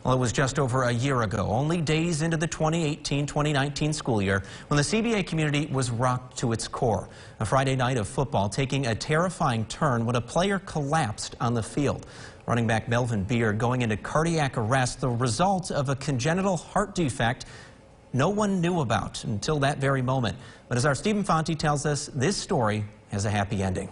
Well, it was just over a year ago, only days into the 2018-2019 school year, when the CBA community was rocked to its core. A Friday night of football taking a terrifying turn when a player collapsed on the field. Running back Melvin Beard going into cardiac arrest, the result of a congenital heart defect no one knew about until that very moment. But as our Infanti tells us, this story has a happy ending.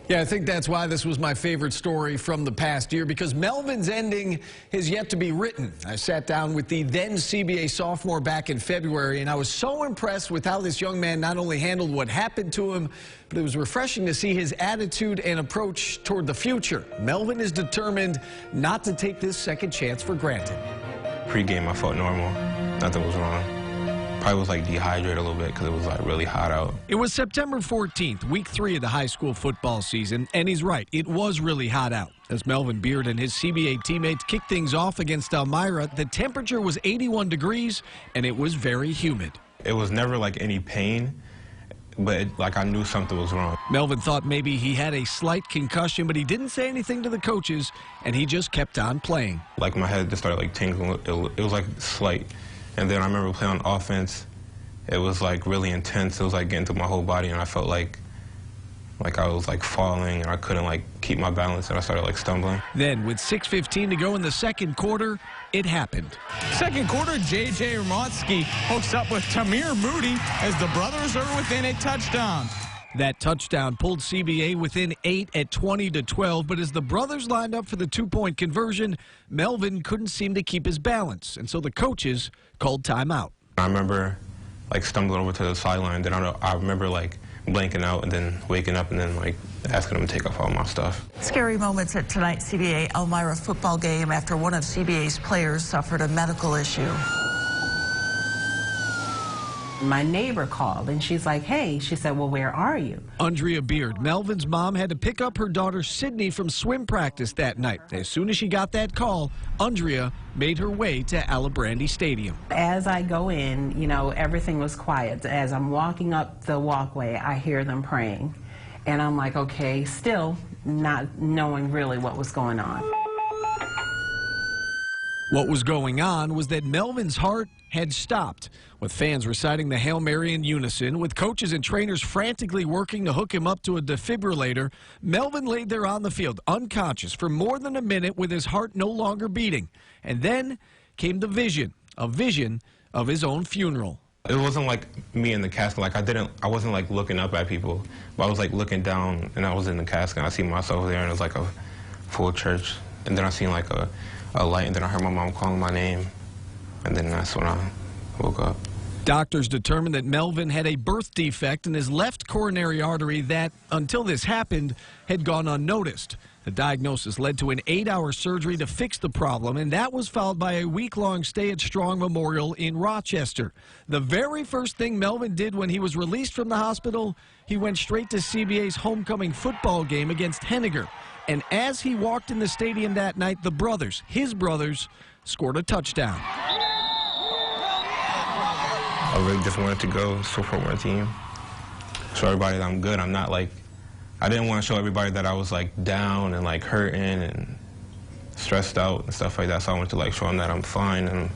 Yeah, I think that's why this was my favorite story from the past year, because Melvin's ending has yet to be written. I sat down with the then CBA sophomore back in February, and I was so impressed with how this young man not only handled what happened to him, but it was refreshing to see his attitude and approach toward the future. Melvin is determined not to take this second chance for granted. Pre-game, I felt normal. Nothing was wrong. Probably was like dehydrated a little bit because it was like really hot out. It was September 14th, week 3 of the high school football season, and he's right, it was really hot out. As Melvin Beard and his CBA teammates kicked things off against Elmira, the temperature was 81 degrees and it was very humid. It was never like any pain, but like I knew something was wrong. Melvin thought maybe he had a slight concussion, but he didn't say anything to the coaches, and he just kept on playing. Like my head just started like tingling. It was like slight. And then I remember playing on offense. It was like really intense. It was like getting through my whole body, and I felt like I was like falling, and I couldn't like keep my balance, and I started like stumbling. Then with 6:15 to go in the second quarter, it happened. Second quarter, J.J. Ramotsky hooks up with Tamir Moody as the brothers are within a touchdown. That touchdown pulled CBA within 8 at 20-12, but as the brothers lined up for the two-point conversion, Melvin couldn't seem to keep his balance, and so the coaches called timeout. I remember like stumbling over to the sideline. Then I remember like blanking out and then waking up and then like asking them to take off all my stuff. Scary moments at tonight's CBA Elmira football game after one of CBA's players suffered a medical issue. My neighbor called, and she's like, hey, she said, well, where are you? Andrea Beard, Melvin's mom, had to pick up her daughter Sydney from swim practice that night. As soon as she got that call, Andrea made her way to Alibrandi Stadium. As I go in, you know, everything was quiet. As I'm walking up the walkway, I hear them praying. And I'm like, okay, still not knowing really what was going on. What was going on was that Melvin's heart had stopped, with fans reciting the Hail Mary in unison, with coaches and trainers frantically working to hook him up to a defibrillator. Melvin laid there on the field, unconscious, for more than a minute with his heart no longer beating. And then came the vision, a vision of his own funeral. It wasn't like me in the casket. Like I wasn't like looking up at people, but I was like looking down, and I was in the casket, and I see myself there, and it was like a full church. And then I seen like a light, and then I heard my mom calling my name, and then that's when I woke up. Doctors determined that Melvin had a birth defect in his left coronary artery that, until this happened, had gone unnoticed. The diagnosis led to an 8-hour surgery to fix the problem, and that was followed by a week-long stay at Strong Memorial in Rochester. The very first thing Melvin did when he was released from the hospital, he went straight to CBA's homecoming football game against Henniger. And as he walked in the stadium that night, the brothers, his brothers, scored a touchdown. I really just wanted to go support my team, show everybody that I'm good. I'm not like, I didn't want to show everybody that I was like down and like hurting and stressed out and stuff like that. So I wanted to like show them that I'm fine and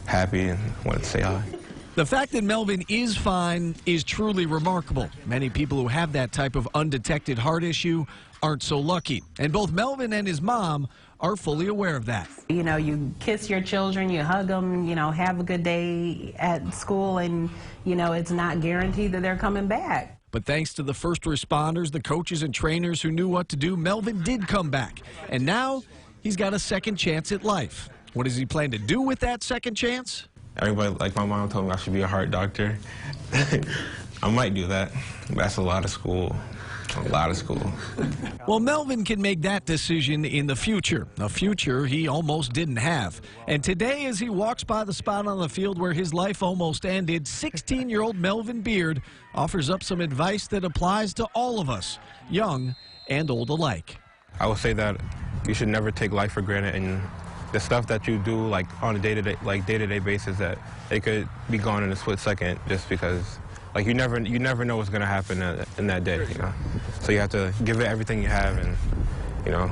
happy and wanted to say hi. The fact that Melvin is fine is truly remarkable. Many people who have that type of undetected heart issue aren't so lucky. And both Melvin and his mom are fully aware of that. You know, you kiss your children, you hug them, you know, have a good day at school, and, you know, it's not guaranteed that they're coming back. But thanks to the first responders, the coaches and trainers who knew what to do, Melvin did come back. And now he's got a second chance at life. What does he plan to do with that second chance? Everybody, like my mom told me I should be a heart doctor. I might do that. That's a lot of school. A lot of school. Well, Melvin can make that decision in the future, a future he almost didn't have. And today, as he walks by the spot on the field where his life almost ended, 16-year-old Melvin Beard offers up some advice that applies to all of us, young and old alike. I would say that you should never take life for granted, and the stuff that you do like on a day-to-day basis, that it could be gone in a split second just because. Like you never know what's going to happen in that day, you know. So you have to give it everything you have, and you know,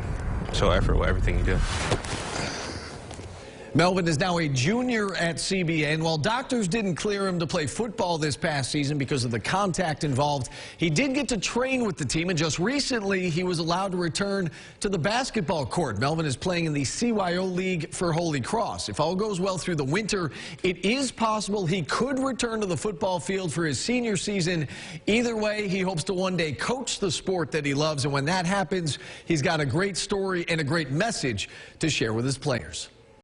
show effort with everything you do. Melvin is now a junior at CBA, and while doctors didn't clear him to play football this past season because of the contact involved, he did get to train with the team, and just recently he was allowed to return to the basketball court. Melvin is playing in the CYO League for Holy Cross. If all goes well through the winter, it is possible he could return to the football field for his senior season. Either way, he hopes to one day coach the sport that he loves, and when that happens, he's got a great story and a great message to share with his players.